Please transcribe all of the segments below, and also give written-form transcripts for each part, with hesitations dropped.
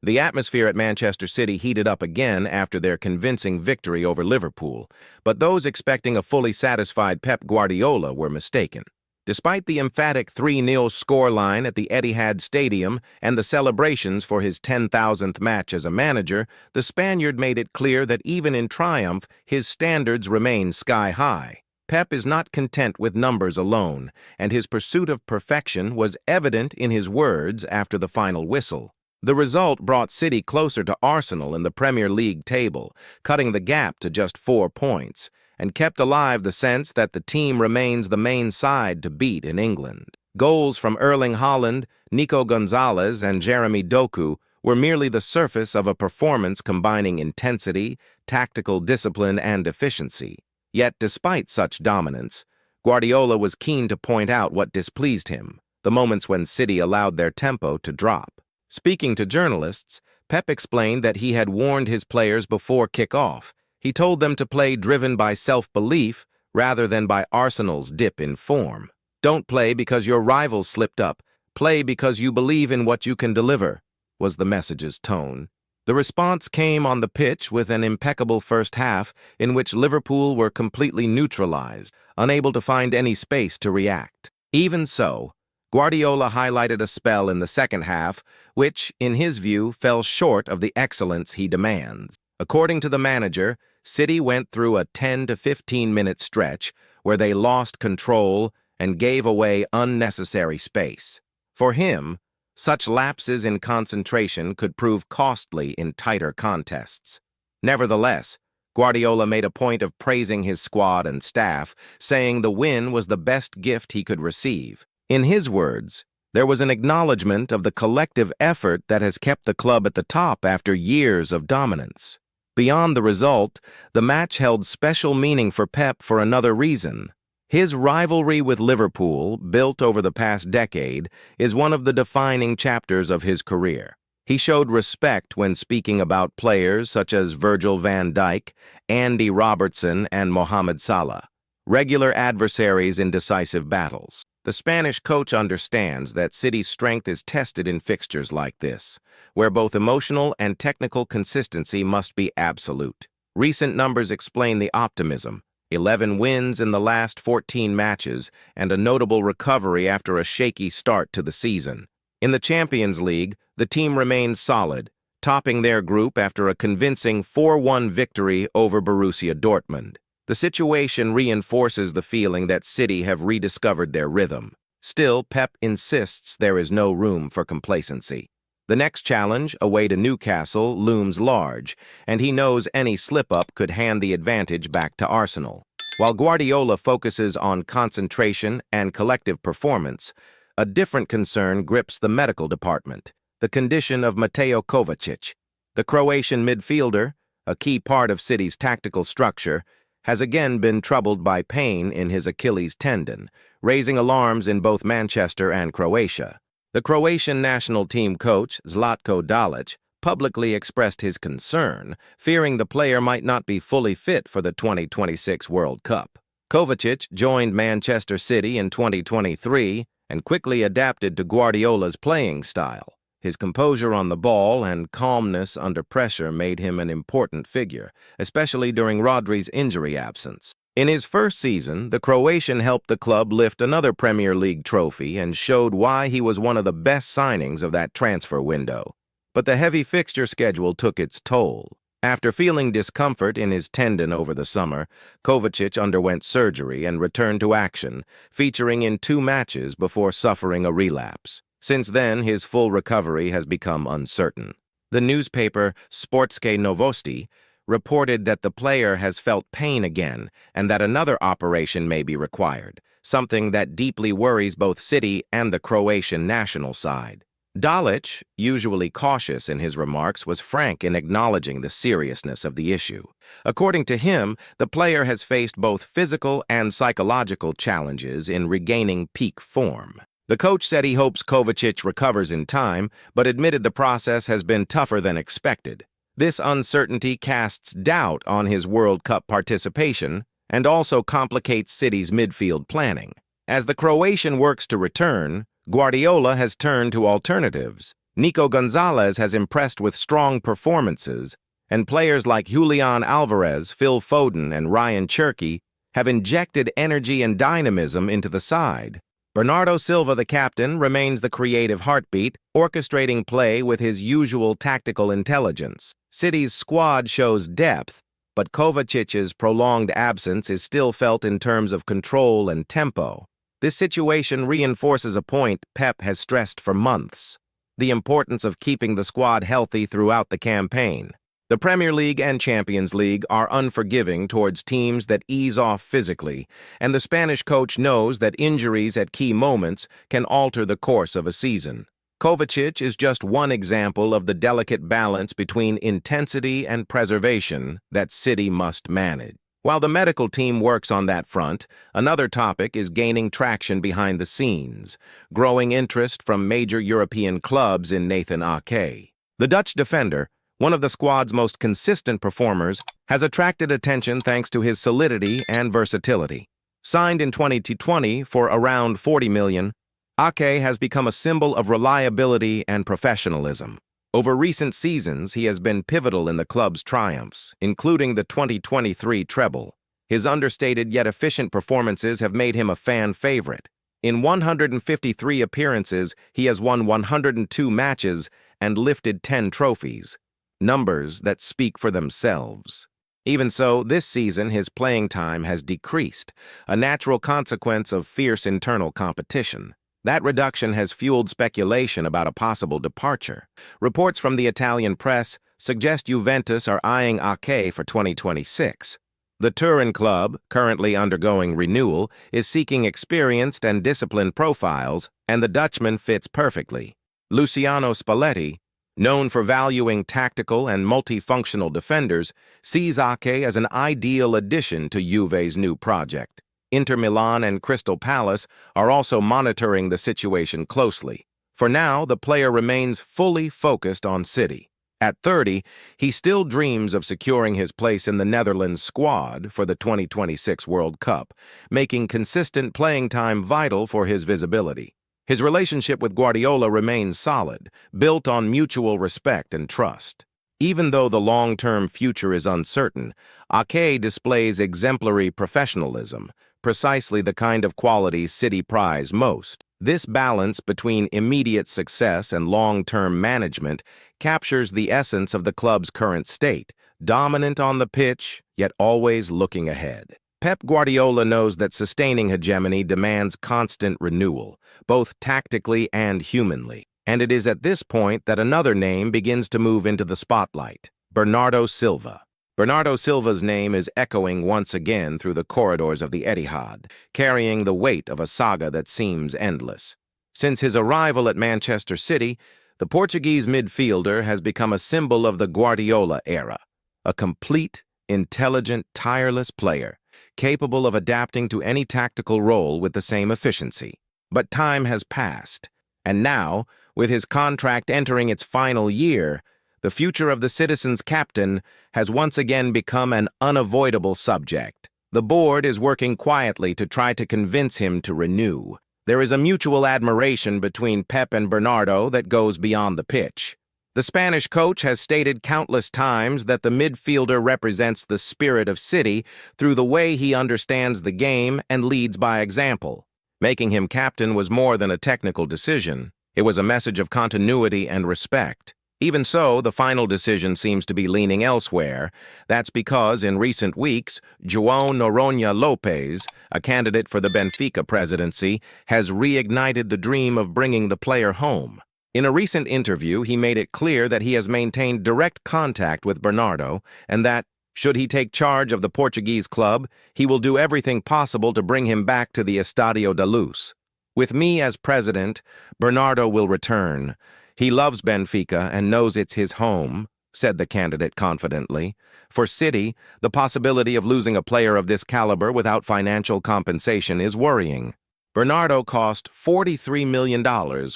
The atmosphere at Manchester City heated up again after their convincing victory over Liverpool, but those expecting a fully satisfied Pep Guardiola were mistaken. Despite the emphatic 3-0 scoreline at the Etihad Stadium and the celebrations for his 10,000th match as a manager, the Spaniard made it clear that even in triumph, his standards remain sky-high. Pep is not content with numbers alone, and his pursuit of perfection was evident in his words after the final whistle. The result brought City closer to Arsenal in the Premier League table, cutting the gap to just 4 points, and kept alive the sense that the team remains the main side to beat in England. Goals from Erling Haaland, Nico Gonzalez, and Jeremy Doku were merely the surface of a performance combining intensity, tactical discipline, and efficiency. Yet, despite such dominance, Guardiola was keen to point out what displeased him, the moments when City allowed their tempo to drop. Speaking to journalists, Pep explained that he had warned his players before kick-off. He told them to play driven by self-belief rather than by Arsenal's dip in form. "Don't play because your rivals slipped up. Play because you believe in what you can deliver," was the message's tone. The response came on the pitch with an impeccable first half in which Liverpool were completely neutralized, unable to find any space to react. Even so, Guardiola highlighted a spell in the second half, which, in his view, fell short of the excellence he demands. According to the manager, City went through a 10 to 15-minute stretch where they lost control and gave away unnecessary space. For him, such lapses in concentration could prove costly in tighter contests. Nevertheless, Guardiola made a point of praising his squad and staff, saying the win was the best gift he could receive. In his words, there was an acknowledgement of the collective effort that has kept the club at the top after years of dominance. Beyond the result, the match held special meaning for Pep for another reason. His rivalry with Liverpool, built over the past decade, is one of the defining chapters of his career. He showed respect when speaking about players such as Virgil van Dijk, Andy Robertson, and Mohamed Salah, regular adversaries in decisive battles. The Spanish coach understands that City's strength is tested in fixtures like this, where both emotional and technical consistency must be absolute. Recent numbers explain the optimism: 11 wins in the last 14 matches, and a notable recovery after a shaky start to the season. In the Champions League, the team remains solid, topping their group after a convincing 4-1 victory over Borussia Dortmund. The situation reinforces the feeling that City have rediscovered their rhythm. Still, Pep insists there is no room for complacency. The next challenge, away to Newcastle, looms large, and he knows any slip-up could hand the advantage back to Arsenal. While Guardiola focuses on concentration and collective performance, a different concern grips the medical department: the condition of Mateo Kovacic. The Croatian midfielder, a key part of City's tactical structure, has again been troubled by pain in his Achilles tendon, raising alarms in both Manchester and Croatia. The Croatian national team coach, Zlatko Dalic, publicly expressed his concern, fearing the player might not be fully fit for the 2026 World Cup. Kovacic joined Manchester City in 2023 and quickly adapted to Guardiola's playing style. His composure on the ball and calmness under pressure made him an important figure, especially during Rodri's injury absence. In his first season, the Croatian helped the club lift another Premier League trophy and showed why he was one of the best signings of that transfer window. But the heavy fixture schedule took its toll. After feeling discomfort in his tendon over the summer, Kovacic underwent surgery and returned to action, featuring in 2 matches before suffering a relapse. Since then, his full recovery has become uncertain. The newspaper Sportske Novosti reported that the player has felt pain again and that another operation may be required, something that deeply worries both City and the Croatian national side. Dalic, usually cautious in his remarks, was frank in acknowledging the seriousness of the issue. According to him, the player has faced both physical and psychological challenges in regaining peak form. The coach said he hopes Kovacic recovers in time, but admitted the process has been tougher than expected. This uncertainty casts doubt on his World Cup participation and also complicates City's midfield planning. As the Croatian works to return, Guardiola has turned to alternatives. Nico Gonzalez has impressed with strong performances, and players like Julian Alvarez, Phil Foden, and Ryan Cherky have injected energy and dynamism into the side. Bernardo Silva, the captain, remains the creative heartbeat, orchestrating play with his usual tactical intelligence. City's squad shows depth, but Kovacic's prolonged absence is still felt in terms of control and tempo. This situation reinforces a point Pep has stressed for months: the importance of keeping the squad healthy throughout the campaign. The Premier League and Champions League are unforgiving towards teams that ease off physically, and the Spanish coach knows that injuries at key moments can alter the course of a season. Kovacic is just one example of the delicate balance between intensity and preservation that City must manage. While the medical team works on that front, another topic is gaining traction behind the scenes: growing interest from major European clubs in Nathan Ake. The Dutch defender, one of the squad's most consistent performers, has attracted attention thanks to his solidity and versatility. Signed in 2020 for around $40 million, Ake has become a symbol of reliability and professionalism. Over recent seasons, he has been pivotal in the club's triumphs, including the 2023 treble. His understated yet efficient performances have made him a fan favorite. In 153 appearances, he has won 102 matches and lifted 10 trophies. Numbers that speak for themselves. Even so, this season his playing time has decreased, a natural consequence of fierce internal competition. That reduction has fueled speculation about a possible departure. Reports from the Italian press suggest Juventus are eyeing Ake for 2026. The Turin club, currently undergoing renewal, is seeking experienced and disciplined profiles, and the Dutchman fits perfectly. Luciano Spalletti, known for valuing tactical and multifunctional defenders, sees Ake as an ideal addition to Juve's new project. Inter Milan and Crystal Palace are also monitoring the situation closely. For now, the player remains fully focused on City. At 30, he still dreams of securing his place in the Netherlands squad for the 2026 World Cup, making consistent playing time vital for his visibility. His relationship with Guardiola remains solid, built on mutual respect and trust. Even though the long-term future is uncertain, Ake displays exemplary professionalism, precisely the kind of quality City prize most. This balance between immediate success and long-term management captures the essence of the club's current state: dominant on the pitch, yet always looking ahead. Pep Guardiola knows that sustaining hegemony demands constant renewal, both tactically and humanly. And it is at this point that another name begins to move into the spotlight: Bernardo Silva. Bernardo Silva's name is echoing once again through the corridors of the Etihad, carrying the weight of a saga that seems endless. Since his arrival at Manchester City, the Portuguese midfielder has become a symbol of the Guardiola era: a complete, intelligent, tireless player, capable of adapting to any tactical role with the same efficiency. But time has passed, and now, with his contract entering its final year, the future of the Citizens' captain has once again become an unavoidable subject. The board is working quietly to try to convince him to renew. There is a mutual admiration between Pep and Bernardo that goes beyond the pitch. The Spanish coach has stated countless times that the midfielder represents the spirit of City through the way he understands the game and leads by example. Making him captain was more than a technical decision. It was a message of continuity and respect. Even so, the final decision seems to be leaning elsewhere. That's because, in recent weeks, João Noronha Lopes, a candidate for the Benfica presidency, has reignited the dream of bringing the player home. In a recent interview, he made it clear that he has maintained direct contact with Bernardo and that, should he take charge of the Portuguese club, he will do everything possible to bring him back to the Estadio da Luz. With me as president, Bernardo will return. He loves Benfica and knows it's his home, said the candidate confidently. For City, the possibility of losing a player of this caliber without financial compensation is worrying. Bernardo cost $43 million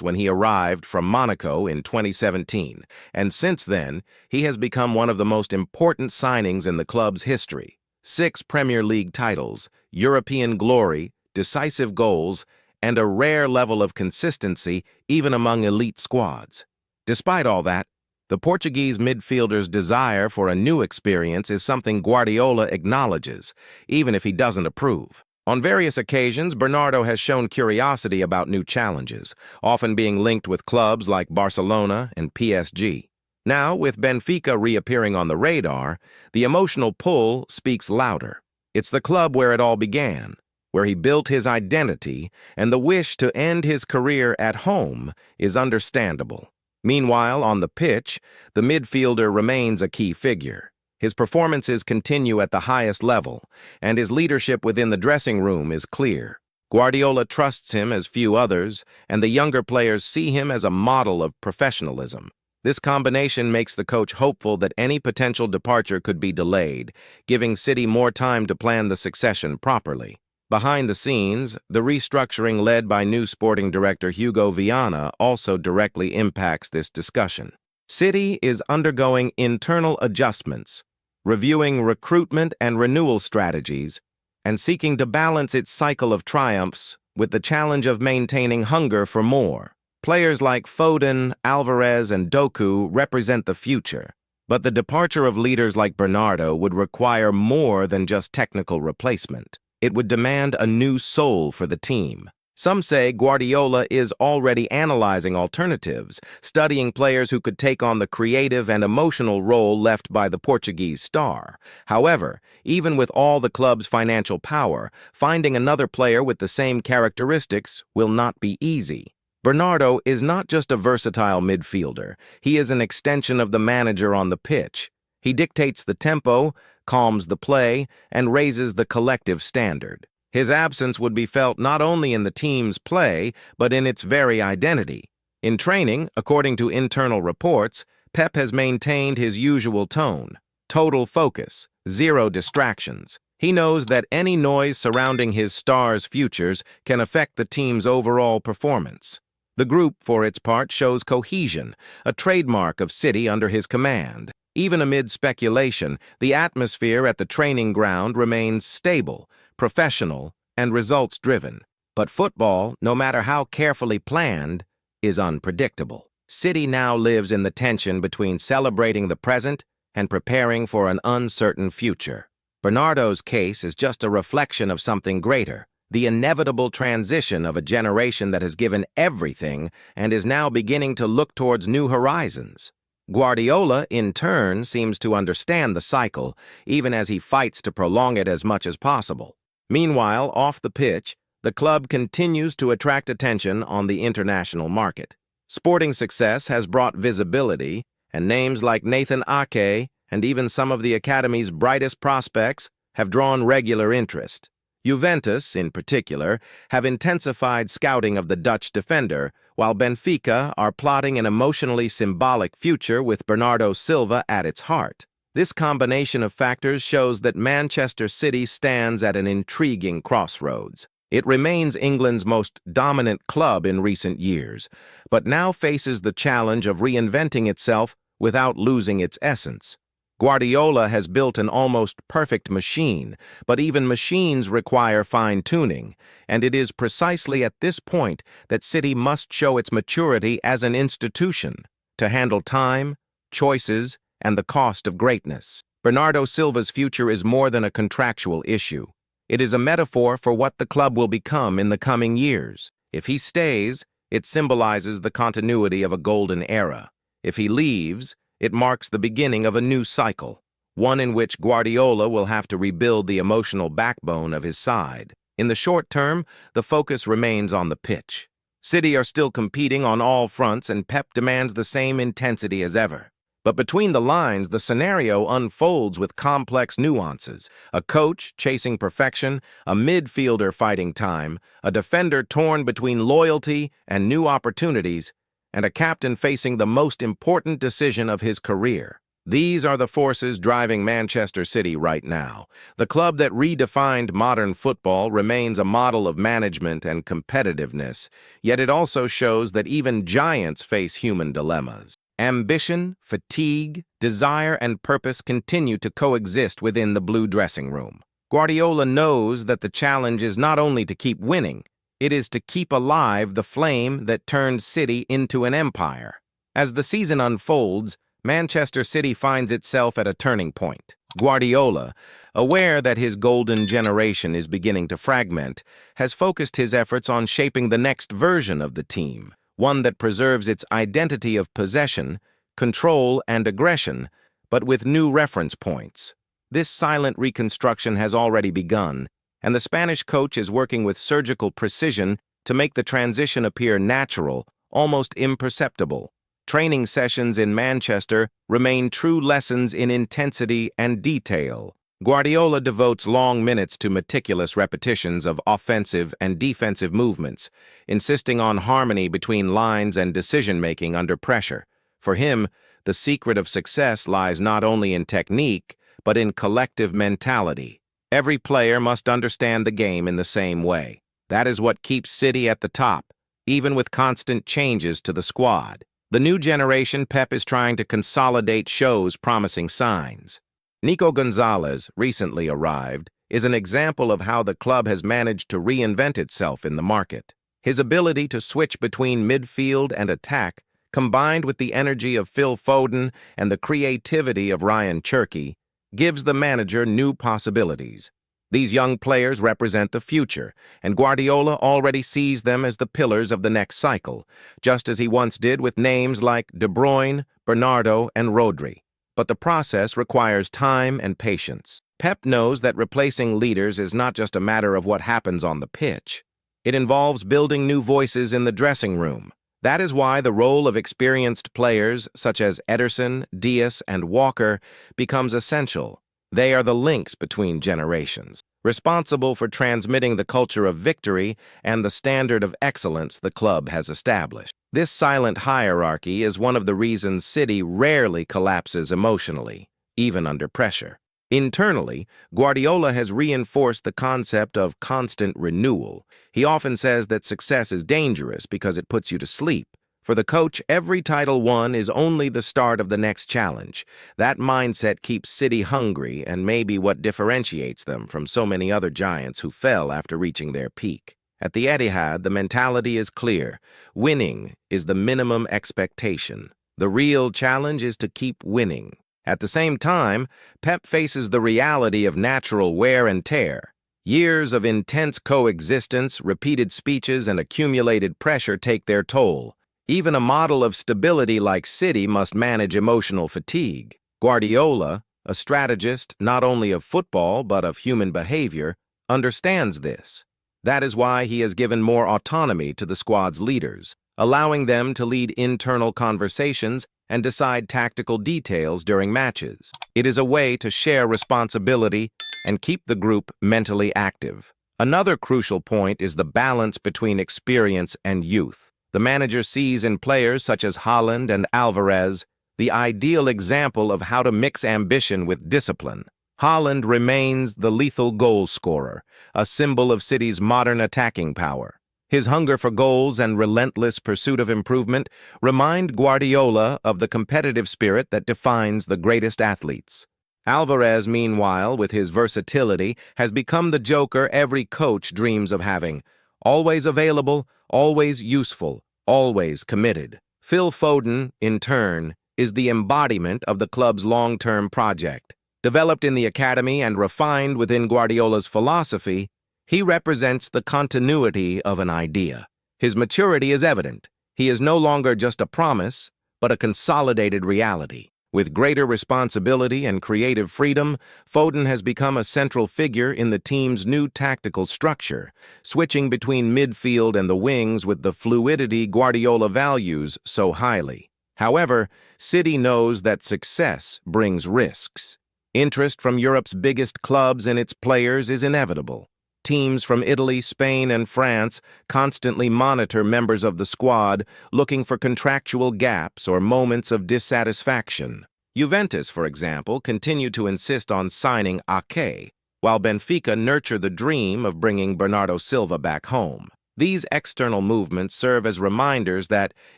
when he arrived from Monaco in 2017, and since then, he has become one of the most important signings in the club's history. 6 Premier League titles, European glory, decisive goals, and a rare level of consistency even among elite squads. Despite all that, the Portuguese midfielder's desire for a new experience is something Guardiola acknowledges, even if he doesn't approve. On various occasions, Bernardo has shown curiosity about new challenges, often being linked with clubs like Barcelona and PSG. Now, with Benfica reappearing on the radar, the emotional pull speaks louder. It's the club where it all began, where he built his identity, and the wish to end his career at home is understandable. Meanwhile, on the pitch, the midfielder remains a key figure. His performances continue at the highest level, and his leadership within the dressing room is clear. Guardiola trusts him as few others, and the younger players see him as a model of professionalism. This combination makes the coach hopeful that any potential departure could be delayed, giving City more time to plan the succession properly. Behind the scenes, the restructuring led by new sporting director Hugo Viana also directly impacts this discussion. City is undergoing internal adjustments, reviewing recruitment and renewal strategies, and seeking to balance its cycle of triumphs with the challenge of maintaining hunger for more. Players like Foden, Alvarez, and Doku represent the future, but the departure of leaders like Bernardo would require more than just technical replacement. It would demand a new soul for the team. Some say Guardiola is already analyzing alternatives, studying players who could take on the creative and emotional role left by the Portuguese star. However, even with all the club's financial power, finding another player with the same characteristics will not be easy. Bernardo is not just a versatile midfielder, he is an extension of the manager on the pitch. He dictates the tempo, calms the play, and raises the collective standard. His absence would be felt not only in the team's play, but in its very identity. In training, according to internal reports, Pep has maintained his usual tone: total focus, zero distractions. He knows that any noise surrounding his stars' futures can affect the team's overall performance. The group, for its part, shows cohesion, a trademark of City under his command. Even amid speculation, the atmosphere at the training ground remains stable, professional, and results-driven. But football, no matter how carefully planned, is unpredictable. City now lives in the tension between celebrating the present and preparing for an uncertain future. Bernardo's case is just a reflection of something greater, the inevitable transition of a generation that has given everything and is now beginning to look towards new horizons. Guardiola, in turn, seems to understand the cycle, even as he fights to prolong it as much as possible. Meanwhile, off the pitch, the club continues to attract attention on the international market. Sporting success has brought visibility, and names like Nathan Ake and even some of the academy's brightest prospects have drawn regular interest. Juventus, in particular, have intensified scouting of the Dutch defender, while Benfica are plotting an emotionally symbolic future with Bernardo Silva at its heart. This combination of factors shows that Manchester City stands at an intriguing crossroads. It remains England's most dominant club in recent years, but now faces the challenge of reinventing itself without losing its essence. Guardiola has built an almost perfect machine, but even machines require fine-tuning, and it is precisely at this point that City must show its maturity as an institution to handle time, choices, and the cost of greatness. Bernardo Silva's future is more than a contractual issue. It is a metaphor for what the club will become in the coming years. If he stays, it symbolizes the continuity of a golden era. If he leaves, it marks the beginning of a new cycle, one in which Guardiola will have to rebuild the emotional backbone of his side. In the short term, the focus remains on the pitch. City are still competing on all fronts, and Pep demands the same intensity as ever. But between the lines, the scenario unfolds with complex nuances: a coach chasing perfection, a midfielder fighting time, a defender torn between loyalty and new opportunities, and a captain facing the most important decision of his career. These are the forces driving Manchester City right now. The club that redefined modern football remains a model of management and competitiveness, yet it also shows that even giants face human dilemmas. Ambition, fatigue, desire, and purpose continue to coexist within the blue dressing room. Guardiola knows that the challenge is not only to keep winning, it is to keep alive the flame that turned City into an empire. As the season unfolds, Manchester City finds itself at a turning point. Guardiola, aware that his golden generation is beginning to fragment, has focused his efforts on shaping the next version of the team, one that preserves its identity of possession, control, and aggression, but with new reference points. This silent reconstruction has already begun, and the Spanish coach is working with surgical precision to make the transition appear natural, almost imperceptible. Training sessions in Manchester remain true lessons in intensity and detail. Guardiola devotes long minutes to meticulous repetitions of offensive and defensive movements, insisting on harmony between lines and decision-making under pressure. For him, the secret of success lies not only in technique, but in collective mentality. Every player must understand the game in the same way. That is what keeps City at the top, even with constant changes to the squad. The new generation Pep is trying to consolidate shows promising signs. Nico Gonzalez, recently arrived, is an example of how the club has managed to reinvent itself in the market. His ability to switch between midfield and attack, combined with the energy of Phil Foden and the creativity of Ryan Cherki, gives the manager new possibilities. These young players represent the future, and Guardiola already sees them as the pillars of the next cycle, just as he once did with names like De Bruyne, Bernardo, and Rodri. But the process requires time and patience. Pep knows that replacing leaders is not just a matter of what happens on the pitch. It involves building new voices in the dressing room. That is why the role of experienced players such as Ederson, Diaz, and Walker becomes essential. They are the links between generations, responsible for transmitting the culture of victory and the standard of excellence the club has established. This silent hierarchy is one of the reasons City rarely collapses emotionally, even under pressure. Internally, Guardiola has reinforced the concept of constant renewal. He often says that success is dangerous because it puts you to sleep. For the coach, every title won is only the start of the next challenge. That mindset keeps City hungry and may be what differentiates them from so many other giants who fell after reaching their peak. At the Etihad, the mentality is clear. Winning is the minimum expectation. The real challenge is to keep winning. At the same time, Pep faces the reality of natural wear and tear. Years of intense coexistence, repeated speeches, and accumulated pressure take their toll. Even a model of stability like City must manage emotional fatigue. Guardiola, a strategist not only of football but of human behavior, understands this. That is why he has given more autonomy to the squad's leaders, allowing them to lead internal conversations and decide tactical details during matches. It is a way to share responsibility and keep the group mentally active. Another crucial point is the balance between experience and youth. The manager sees in players such as Haaland and Alvarez the ideal example of how to mix ambition with discipline. Haaland remains the lethal goal scorer, a symbol of City's modern attacking power. His hunger for goals and relentless pursuit of improvement remind Guardiola of the competitive spirit that defines the greatest athletes. Alvarez, meanwhile, with his versatility, has become the joker every coach dreams of having. Always available, always useful, always committed. Phil Foden, in turn, is the embodiment of the club's long-term project. Developed in the academy and refined within Guardiola's philosophy, he represents the continuity of an idea. His maturity is evident. He is no longer just a promise, but a consolidated reality. With greater responsibility and creative freedom, Foden has become a central figure in the team's new tactical structure, switching between midfield and the wings with the fluidity Guardiola values so highly. However, City knows that success brings risks. Interest from Europe's biggest clubs in its players is inevitable. Teams from Italy, Spain, and France constantly monitor members of the squad, looking for contractual gaps or moments of dissatisfaction. Juventus, for example, continue to insist on signing Ake, while Benfica nurture the dream of bringing Bernardo Silva back home. These external movements serve as reminders that,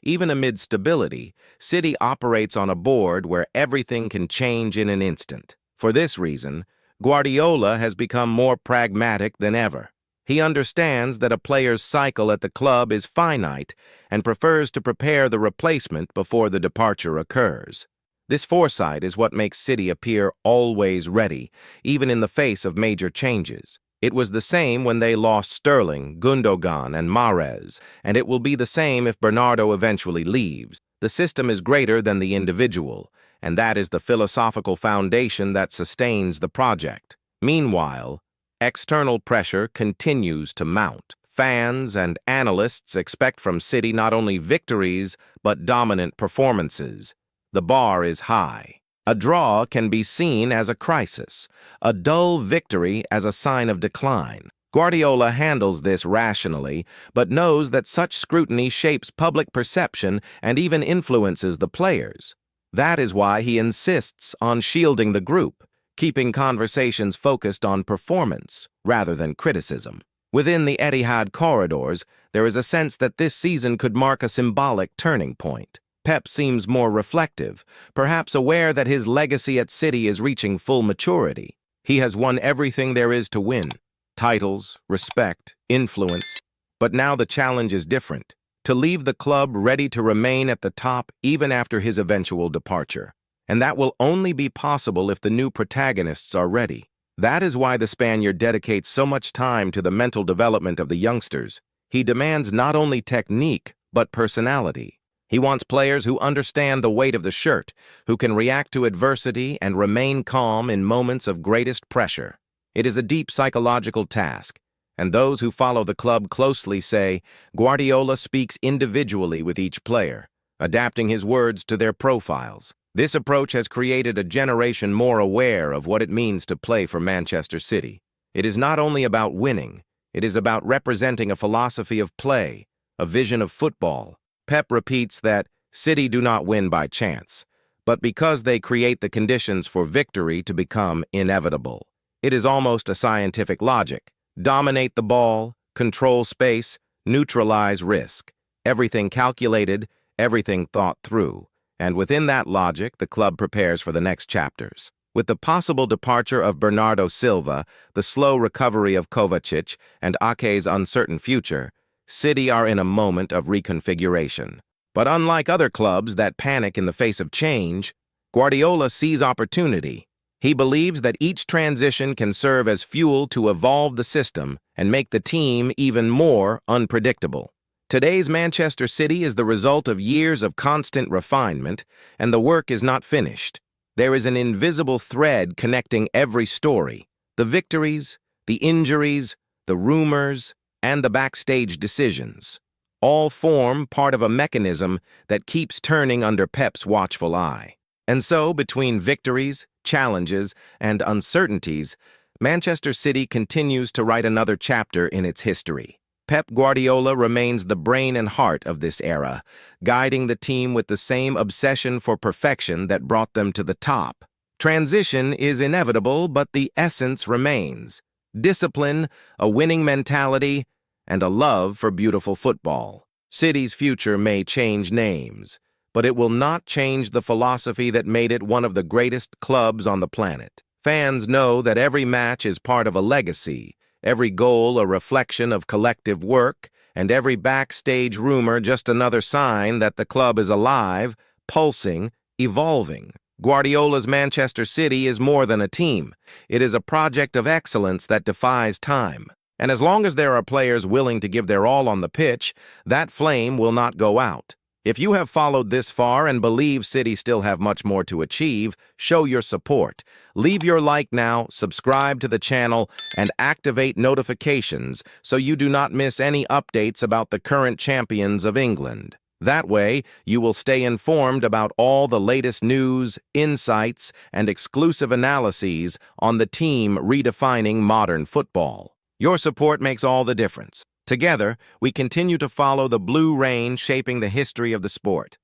even amid stability, City operates on a board where everything can change in an instant. For this reason, Guardiola has become more pragmatic than ever. He understands that a player's cycle at the club is finite and prefers to prepare the replacement before the departure occurs. This foresight is what makes City appear always ready, even in the face of major changes. It was the same when they lost Sterling, Gundogan, and Mahrez, and it will be the same if Bernardo eventually leaves. The system is greater than the individual, and that is the philosophical foundation that sustains the project. Meanwhile, external pressure continues to mount. Fans and analysts expect from City not only victories, but dominant performances. The bar is high. A draw can be seen as a crisis, a dull victory as a sign of decline. Guardiola handles this rationally, but knows that such scrutiny shapes public perception and even influences the players. That is why he insists on shielding the group, keeping conversations focused on performance rather than criticism. Within the Etihad corridors, there is a sense that this season could mark a symbolic turning point. Pep seems more reflective, perhaps aware that his legacy at City is reaching full maturity. He has won everything there is to win: titles, respect, influence. But now the challenge is different: to leave the club ready to remain at the top even after his eventual departure. And that will only be possible if the new protagonists are ready. That is why the Spaniard dedicates so much time to the mental development of the youngsters. He demands not only technique, but personality. He wants players who understand the weight of the shirt, who can react to adversity and remain calm in moments of greatest pressure. It is a deep psychological task, and those who follow the club closely say Guardiola speaks individually with each player, adapting his words to their profiles. This approach has created a generation more aware of what it means to play for Manchester City. It is not only about winning, it is about representing a philosophy of play, a vision of football. Pep repeats that City do not win by chance, but because they create the conditions for victory to become inevitable. It is almost a scientific logic. Dominate the ball, control space, neutralize risk. Everything calculated, everything thought through. And within that logic, the club prepares for the next chapters. With the possible departure of Bernardo Silva, the slow recovery of Kovacic, and Ake's uncertain future, City are in a moment of reconfiguration. But unlike other clubs that panic in the face of change, Guardiola sees opportunity. He believes that each transition can serve as fuel to evolve the system and make the team even more unpredictable. Today's Manchester City is the result of years of constant refinement, and the work is not finished. There is an invisible thread connecting every story: the victories, the injuries, the rumors, and the backstage decisions. All form part of a mechanism that keeps turning under Pep's watchful eye. And so, between victories, challenges, and uncertainties, Manchester City continues to write another chapter in its history. Pep Guardiola remains the brain and heart of this era, guiding the team with the same obsession for perfection that brought them to the top. Transition is inevitable, but the essence remains: discipline, a winning mentality, and a love for beautiful football. City's future may change names, but it will not change the philosophy that made it one of the greatest clubs on the planet. Fans know that every match is part of a legacy, every goal a reflection of collective work, and every backstage rumor just another sign that the club is alive, pulsing, evolving. Guardiola's Manchester City is more than a team. It is a project of excellence that defies time. And as long as there are players willing to give their all on the pitch, that flame will not go out. If you have followed this far and believe City still have much more to achieve, show your support. Leave your like now, subscribe to the channel, and activate notifications so you do not miss any updates about the current champions of England. That way, you will stay informed about all the latest news, insights, and exclusive analyses on the team redefining modern football. Your support makes all the difference. Together, we continue to follow the blue rain shaping the history of the sport.